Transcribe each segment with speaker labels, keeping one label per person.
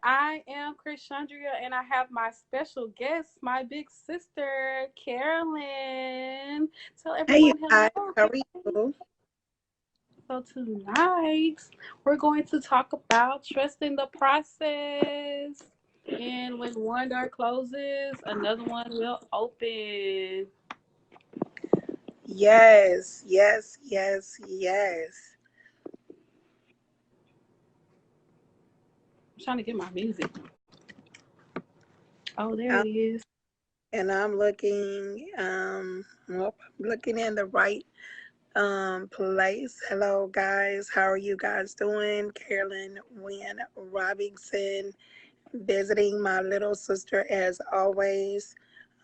Speaker 1: I am Krishandria, and I have my special guest, my big sister, Carolyn. Tell
Speaker 2: Hey, you
Speaker 1: everyone
Speaker 2: guys,
Speaker 1: hello.
Speaker 2: how are you?
Speaker 1: So, tonight we're going to talk about trusting the process. And when one door closes, another one will open.
Speaker 2: Yes, yes, yes, yes.
Speaker 1: I'm trying to get my music. Oh, there it
Speaker 2: Um,
Speaker 1: is.
Speaker 2: and I'm looking, well, I'm looking in the right place. Hello, guys. How are you guys doing? Carolyn Wynn Robinson, visiting my little sister as always.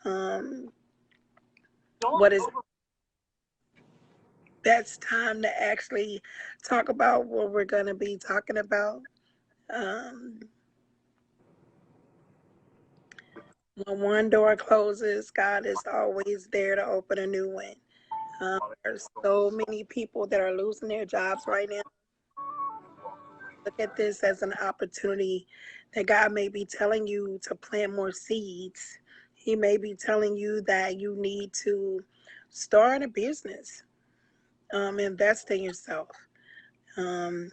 Speaker 2: Um, what is That's time to actually talk about what we're going to be talking about. Um, When one door closes, God is always there to open a new one. There's so many people that are losing their jobs right now. Look at this as an opportunity that God may be telling you to plant more seeds. He may be telling you that you need to start a business, invest in yourself. Um,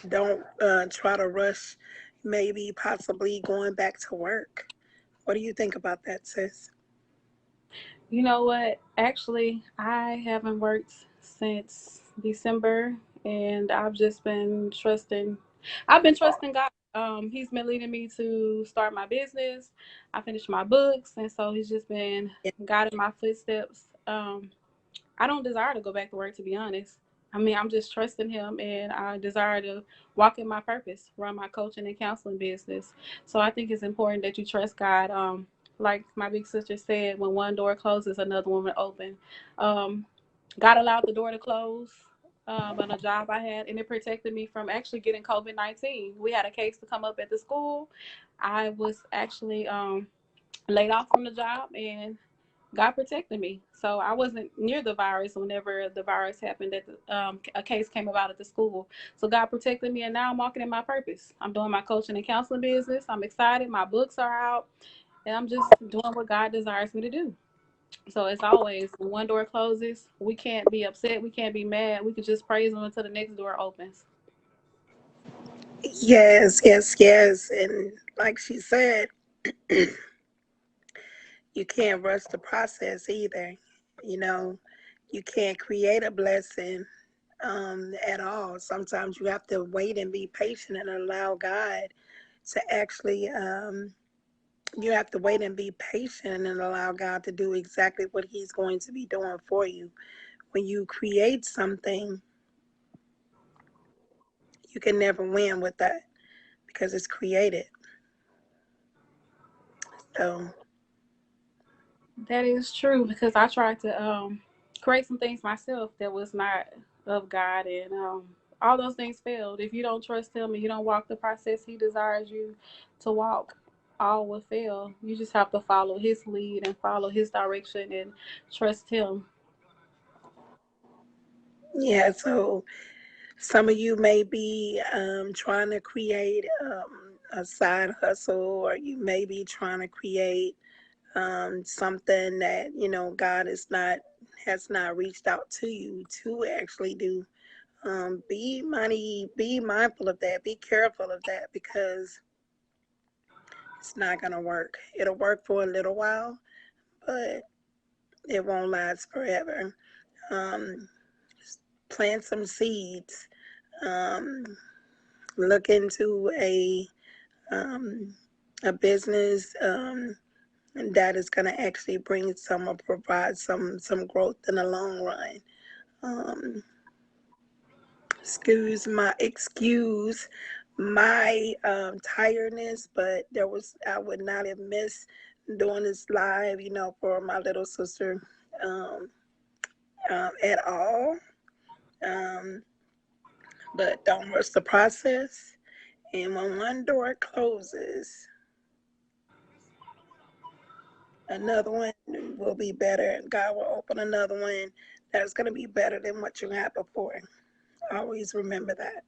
Speaker 2: don't try to rush, maybe possibly going back to work. What do you think about that, sis?
Speaker 1: You know what? Actually, I haven't worked since December, and I've just been trusting. I've been trusting God. He's been leading me to start my business. I finished my books, and so he's just been guiding my footsteps. I don't desire to go back to work, to be honest. I mean, I'm just trusting him, and I desire to walk in my purpose, run my coaching and counseling business. So I think it's important that you trust God. Like my big sister said, when one door closes, another one will open. Um, God allowed the door to close on a job I had, and it protected me from actually getting COVID-19. We had a case to come up at the school. I was actually laid off from the job, and God protected me. So I wasn't near the virus whenever the virus happened. That a case came about at the school. So God protected me, and now I'm walking in my purpose. I'm doing my coaching and counseling business. I'm excited. My books are out, and I'm just doing what God desires me to do. So as always, when one door closes, we can't be upset. We can't be mad. We could just praise Him until the next door opens.
Speaker 2: Yes, yes, yes. And like she said, you can't rush the process either. You know, you can't create a blessing at all. Sometimes you have to wait and be patient and allow God to actually, you have to wait and be patient and allow God to do exactly what He's going to be doing for you. When you create something, you can never win with that because it's created. So,
Speaker 1: That is true because I tried to create some things myself that was not of God, and all those things failed. If you don't trust Him and you don't walk the process He desires you to walk, all will fail. You just have to follow His lead and follow His direction and trust Him.
Speaker 2: yeah, so some of you may be trying to create a side hustle, or you may be trying to create something that God is not has not reached out to you to actually do. Be mindful of that. Be careful of that because it's not gonna work. It'll work for a little while, but it won't last forever. Um, Plant some seeds. Um, Look into um, a business that is going to actually bring some or provide some growth in the long run. Um, excuse my tiredness, but I would not have missed doing this live, for my little sister um, at all. Um, but don't rush the process. And when one door closes, another one will be better, and God will open another one that's going to be better than what you had before. Always remember that.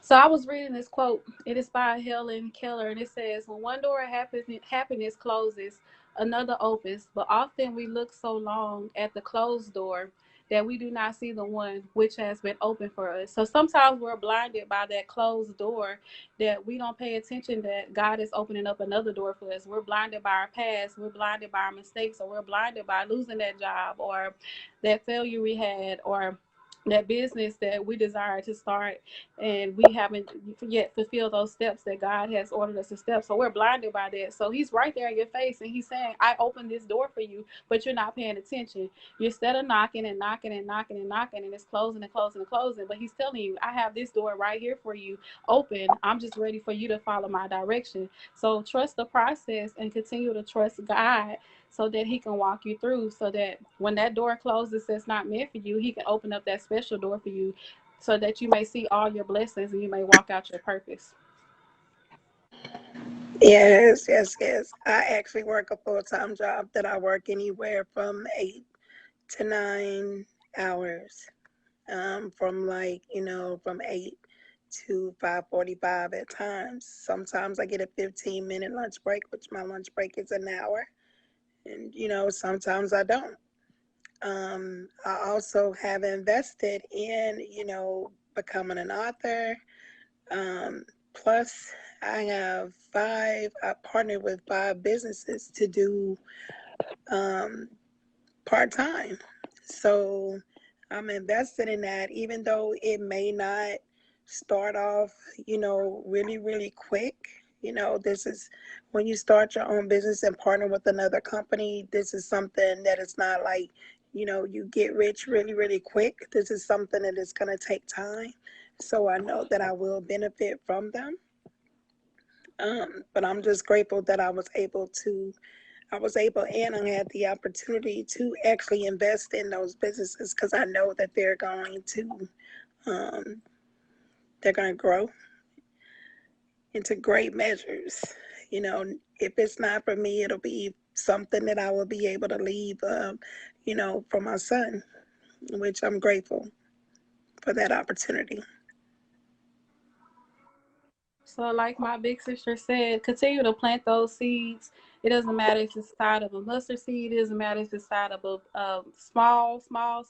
Speaker 1: So I was reading this quote. It is by Helen Keller, and it says, "When one door of happiness closes, another opens. But often we look so long at the closed door that we do not see the one which has been opened for us." So sometimes we're blinded by that closed door, that we don't pay attention that God is opening up another door for us. We're blinded by our past. We're blinded by our mistakes, or we're blinded by losing that job, or that failure we had, or that business that we desire to start, and we haven't yet fulfilled those steps that God has ordered us to step. So we're blinded by that. So he's right there in your face, and he's saying, I opened this door for you, but you're not paying attention. You're instead of knocking and knocking and knocking and knocking, and it's closing and closing and closing. But he's telling you, I have this door right here for you, open. I'm just ready for you to follow my direction. So trust the process and continue to trust God, so that he can walk you through, so that when that door closes that's not meant for you, he can open up that special door for you, so that you may see all your blessings and you may walk out your purpose.
Speaker 2: Yes, yes, yes. I actually work a full-time job that I work anywhere from 8 to 9 hours. From like, from 8 to 5:45 at times. Sometimes I get a 15-minute lunch break, which my lunch break is an hour. And, sometimes I don't. I also have invested in, becoming an author. Plus, I partnered with 5 businesses to do part time. So I'm invested in that, even though it may not start off, really, really quick. This is when you start your own business and partner with another company, this is something that is not like, you get rich really, really quick. This is something that is going to take time. So I know that I will benefit from them. But I'm just grateful that I was able and I had the opportunity to actually invest in those businesses, because I know that um, they're going to grow into great measures. If it's not for me, it'll be something that I will be able to leave, for my son, which I'm grateful for that opportunity.
Speaker 1: So, like my big sister said, continue to plant those seeds. It doesn't matter if it's side of a mustard seed. It doesn't matter if it's side of a small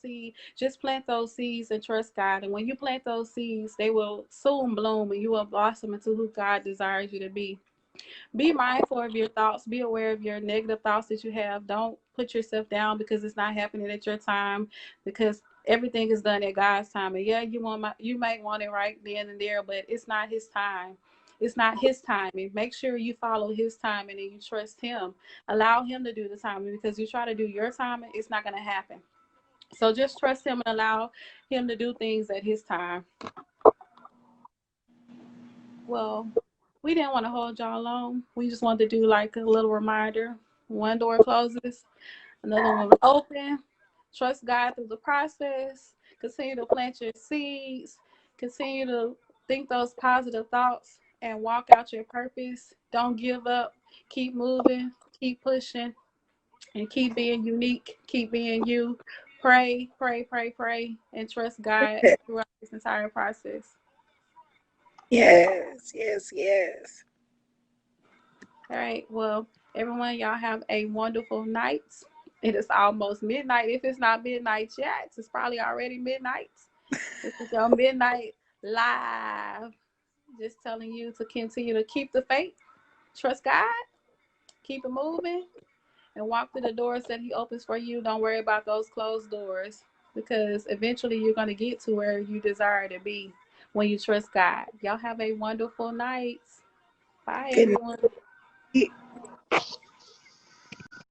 Speaker 1: seed. Just plant those seeds and trust God. And when you plant those seeds, they will soon bloom, and you will blossom into who God desires you to be. Be mindful of your thoughts. Be aware of your negative thoughts that you have. Don't put yourself down because it's not happening at your time, because everything is done at God's time. And yeah, you might want it right then and there, but it's not his time. It's not his timing. Make sure you follow his timing and you trust him. Allow him to do the timing, because you try to do your timing, it's not going to happen. So just trust him and allow him to do things at his time. Well, we didn't want to hold y'all long. We just wanted to do like a little reminder. One door closes, another one will open. Trust God through the process. Continue to plant your seeds. Continue to think those positive thoughts and walk out your purpose. Don't give up. Keep moving. Keep pushing. And keep being unique. Keep being you. Pray, pray, pray, pray, and trust God throughout this entire process.
Speaker 2: Yes, yes, yes.
Speaker 1: All right. Well, everyone, y'all have a wonderful night. It is almost midnight. If it's not midnight yet, it's probably already midnight. This is your midnight live. Just telling you to continue to keep the faith, trust God, keep it moving, and walk through the doors that He opens for you. Don't worry about those closed doors, because eventually you're going to get to where you desire to be when you trust God. Y'all have a wonderful night. Bye,
Speaker 2: Good
Speaker 1: everyone.
Speaker 2: night.